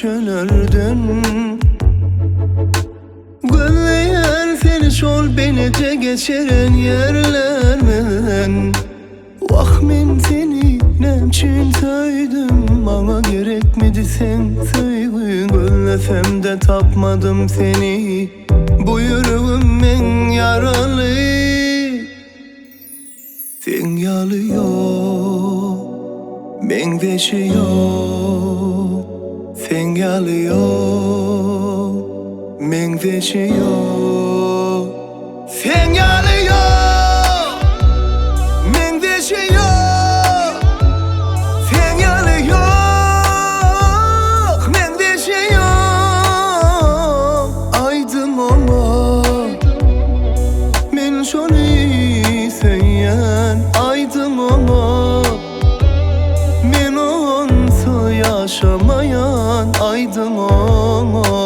çölürdün. Güller seni şol beni de geçeren yerlermen. Vah men seni nemçin töydüm, ama gerekmedi sen söyle. Gönlesem de tapmadım seni, bu yüreğim men yaralı. Sen yalıyor, men veşiyor. Sen yalıyor, men veşiyor. Sen yalıyor, men veşiyor. Sen yalıyor, men veşiyor. Aydım ama men şonu sen, aydım ama men onsa yaşamayan, aydım ama